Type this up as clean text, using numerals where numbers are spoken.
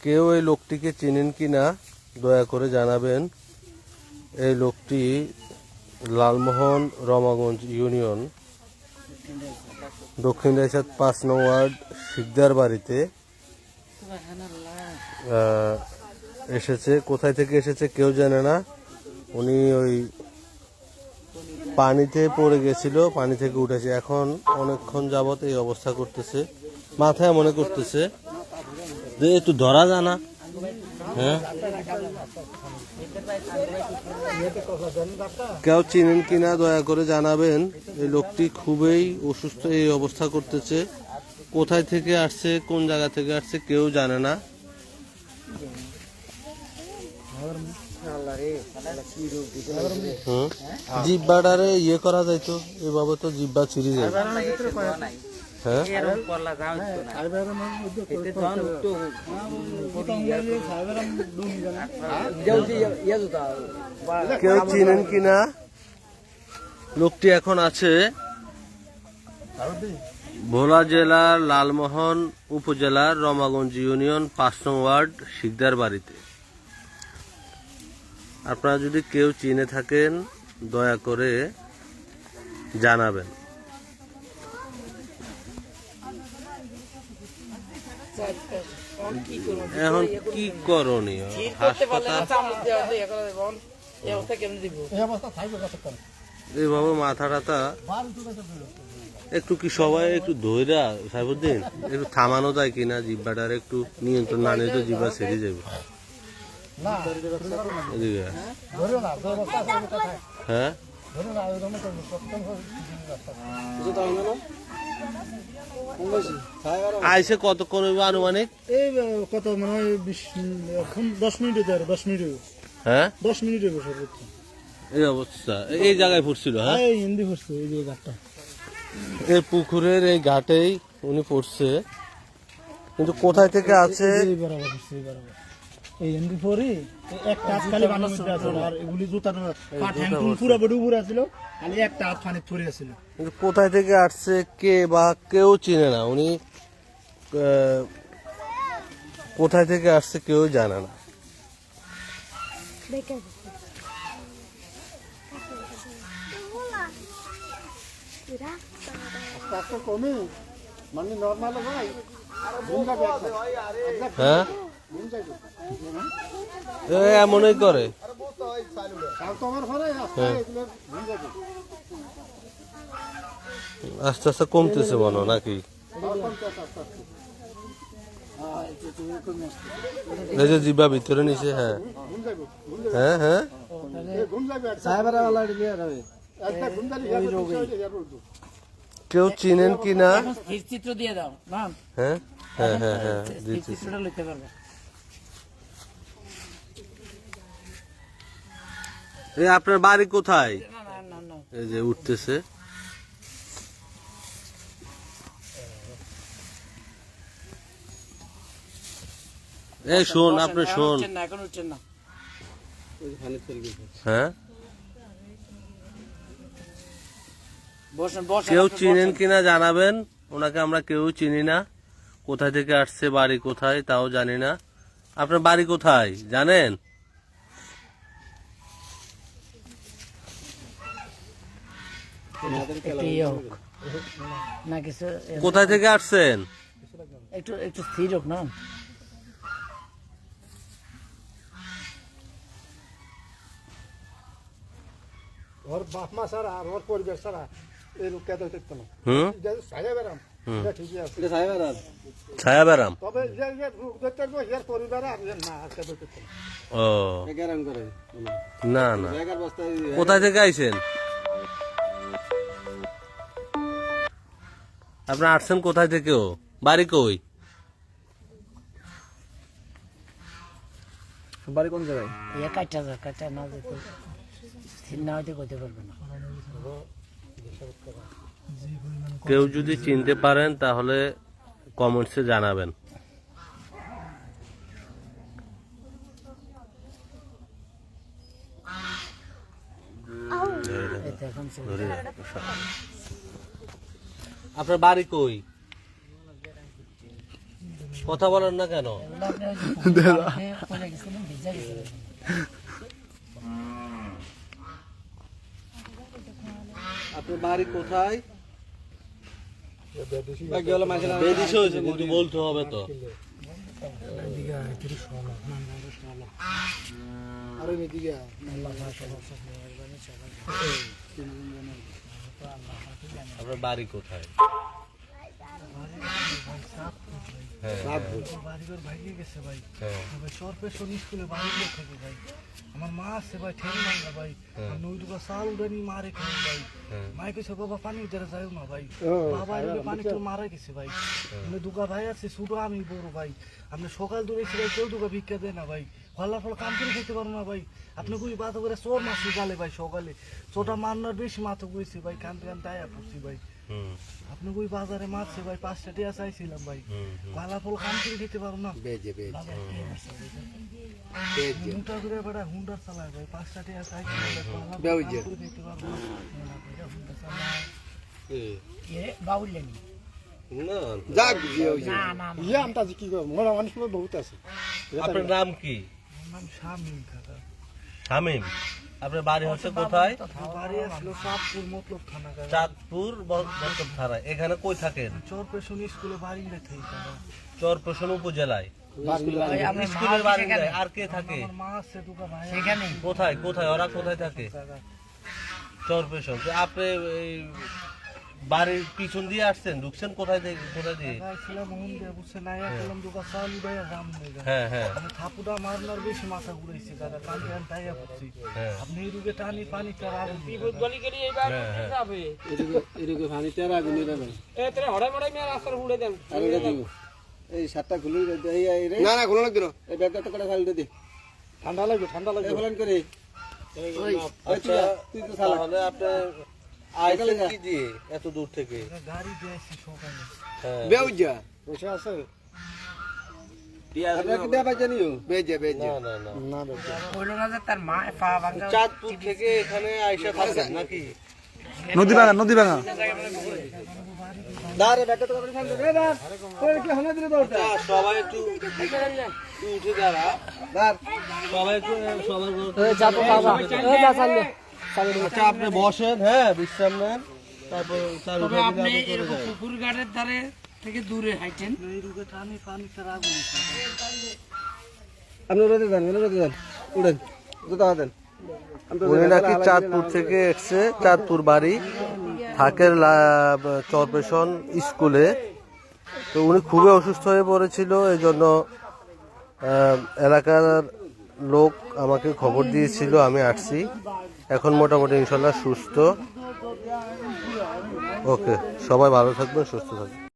কেউ এই লোকটিকে চিনেন কিনা দয়া করে জানাবেন। এই লোকটি লালমোহন রমাগঞ্জ ইউনিয়ন দক্ষিণ রায়সাদ ৫ নং ওয়ার্ড শিকদার বাড়িতে এসেছে। কোথায় থেকে এসেছে কেউ জানে না। উনি ওই পানিতে পড়ে গেছিল, পানি থেকে উঠেছে। এখন অনেকক্ষণ যাবত এই অবস্থা করতেছে, মাথায় মনে করতেছে যে একটু ধরা জানা। হ্যাঁ, কেউ চিনেন কিনা দয়া করে জানাবেন। এই লোকটি খুবই অসুস্থ, এই অবস্থা করতেছে। কোথায় থেকে আসছে, কোন জায়গা থেকে আসছে কেউ জানে না। জিব্বাটারে ইয়ে করা যাইতো, এভাবে তো জিব্বা ছিঁড়ে যায়। হ্যাঁ, কেউ চিনেন কিনা লোকটি এখন আছে ভোলা জেলার লালমোহন উপজেলার রমাগঞ্জ ইউনিয়ন ৫ নং ওয়ার্ড শিকদার বাড়িতে। আপনারা যদি কেউ চিনে থাকেন দয়া করে জানাবেন। এখন কি করণীয়? এইভাবে মাথা টাথা একটু কি সবাই একটু ধৈরা সাইফুদ্দিন একটু থামানো যায় কিনা, জিব্বাটার একটু নিয়ন্ত্রণ না নিয়ে তো জিব্বা ছেড়ে যাবে। হ্যাঁ, আইসে কতক্ষণ আনুমানিক? এই কত মনে হয় 10 মিনিট। 10 মিনিট। হ্যাঁ, 10 মিনিট সর্বোচ্চ। এই অবস্থা এই জায়গায় পড়ছিল। হ্যাঁ, হিন্দি পড়ছে এই যে ঘাটটা, এই পুকুরের এই ঘাটেই উনি পড়ছে, কিন্তু কোথায় থেকে আছে এই হিন্দি পড়ি একটা হাত খালি পানির মধ্যে আছে, আর এগুলি জুতা পুরো বডি উপরে ছিল, খালি একটা হাত পানি পড়ে ছিল। কিন্তু কোথায় থেকে আসছে কে বা কেউ চিনে না। উনি কোথায় থেকে আসছে কেউ জানে না। হ্যাঁ, এমনই করে। আস্তে আস্তে কমতেছে মনে নাকি? এই যে জিব্বা ভিতরে নিচে। হ্যাঁ হ্যাঁ হ্যাঁ, কেউ চিনেন কিনা? চিত্র দিয়ে দাও। হ্যাঁ হ্যাঁ হ্যাঁ হ্যাঁ, চিত্রটা লিখতে পারবে। এই আপনার বাড়ি কোথায়? এই যে উঠতেছে। এই শোন, আপনি শোন। হ্যাঁ, কেউ চিনেন কিনা জানাবেন। ওনাকে আমরা কেউ চিনি না। কোথায় থেকে আসছে, বাড়ি কোথায় তাও জানি না। আপনার বাড়ি কোথায় জানেন? কোথায় থেকে আসছেন? একটু একটু স্থির হোক না। ওর বাপ মা ছাড়া আর ওর পরিবার ছাড়া এই লোক কেন দেখতো না। ছায়া বেরাম ঠিকই আছে, ছায়া বেরাম। তবে পরিবার আর না দেখতো না। ও না না, কোথায় থেকে আইছেন? আপনার আসছেন কোথায় থেকে? বাড়ি কই? বাড়ি কোন জায়গায়? কাটা না যেতে না হইতে কইতে পারবে না। কেউ যদি চিনতে পারেন তাহলে কমেন্টসে জানাবেন। ধরে রাখ। আপনার বাড়ি কই? কথা বলেন না কেন? আপনার বাড়ি কোথায়? বেদিশে হয়েছে, কিন্তু বলতে হবে তো। আপনার বাড়ি কোথায়? আমার মা আছে ভাই, ঠেলে ভাঙা ভাই, নইটুকা চাল উড়ানি মারে খাই ভাই। মাই কইছে বাবা পানি উঠারে যাও না ভাই, বাবা পানি তো মারা গেছে ভাই। আমি দুগা ভাই আছে, ছোট আমি বড় ভাই। আপনি সকাল দূরেছি ভাই, কেউ দুগা ভিক্ষা দেয় না ভাই। ফলার ফল কাম করে খেতে পারবো না ভাই। আপনি কই বাধা করে চোর মাসি গালে ভাই, সকালে চোরটা মারনার বেশি মাথা ঘুরেছি ভাই, কানতে কানতে আয়া পড়ছি ভাই। আপনি কই বাজারে মারছে ভাই, 5টা টিয়া চাইছিলাম ভাই। ফলার ফল কাম করে খেতে পারবো না। হুন্ডা করে বেড়া হুন্ডার চালায় ভাই, 5টা টিয়া চাইছিলাম ভাই, ফলার ফল কাম করে খেতে পারবো না। হুন্ডা চালায় এ বাউলেনি না, আপনার নাম কি? নাম শামিম কাকা। শামিম। আপনার বাড়ি হচ্ছে কোথায়? বাড়ি আসলো চাঁদপুর মতলব থানা কাকা। চাঁদপুর মতলব থানা। এখানে কই থাকেন? চরপেশন স্কুলে বাড়ি থাকি কাকা। চরপেশন উপজেলায় স্কুলের বাড়ি যায়। আর কে থাকে? আমার মা আছে দুগা ভাই সেখানে কোথায় কোথায় ওরা কোথায় থাকে? কাকা। চরপেশন। তো আপনি এই বাড়ির পিছন দিয়ে আসছেন, ঢুকছেন কোথায় থেকে, কোথায় দিয়ে? কাকা ছিলাম হুন দিয়ে বুঝছে না, একদম দুগা চাল উড়াইয়া রাম হয়ে গেল। হ্যাঁ হ্যাঁ আমি থাপুটা মারনার বেশি মাথা ঘুরাইছে কাকা, কান্দে কান্দে আইয়া পড়ছি। হ্যাঁ আপনি এই রুগে টানি পানি তার আগুন বিপদ গলি গলি এইবার হ্যাঁ। যাবে এদিকে পানি তেরা আগুন দেবেন এ তোরে হড়াই মড়াই মেয়ে রাস্তার উড়ে দেন আর এটা দিব এই সাতটা খুলে এই এই রে না না খুলে লাগবে না এই ব্যাগটা করে খালি দে ঠান্ডা লাগবে, ঠান্ডা লাগবে। এই ফলান করে আচ্ছা, তুই তো সালা তাহলে আপনার আইসেন কি দিয়ে এত দূর থেকে? গাড়ি দিয়েছি সকালে। হ্যাঁ বেউজা পয়সা আছে আপনারা কি দেয়া পাইছেন নিও বেজে বেজে না না না না বেজে বললো না যে তার মা পা ভাঙা চাঁদপুর থেকে এখানে আইসা থাকেন নাকি? নদী ভাঙা দাঁড়ে ব্যাগটা তো করে খালি রে না তোর কি হনে দিলে দৌড়টা আচ্ছা, সবাই একটু উঠে দাঁড়া। দাঁড় সবাই একটু সবার বাবা আচ্ছা, আপনি বসেন, হ্যাঁ বিশ্রাম নেন, তারপর চালু তবে করে আপনি দিলে আপনি চলে এরকম যাবেন। পুকুর ঘাটের ধারে থেকে দূরে হাইটেন এই রুগে টানি পানি তার আগুন। আপনি রোদে দেন উড়েন জুতা দেন উনি নাকি চাঁদপুর থেকে এসছে, চাঁদপুর বাড়ি, থাকের চরপেশন স্কুলে। তো উনি খুবই অসুস্থ হয়ে পড়েছিল, এই জন্য এলাকার লোক আমাকে খবর দিয়েছিল, আমি আসছি। এখন মোটামুটি ইনশাল্লাহ সুস্থ। ওকে, সবাই ভালো থাকবেন, সুস্থ থাকবেন।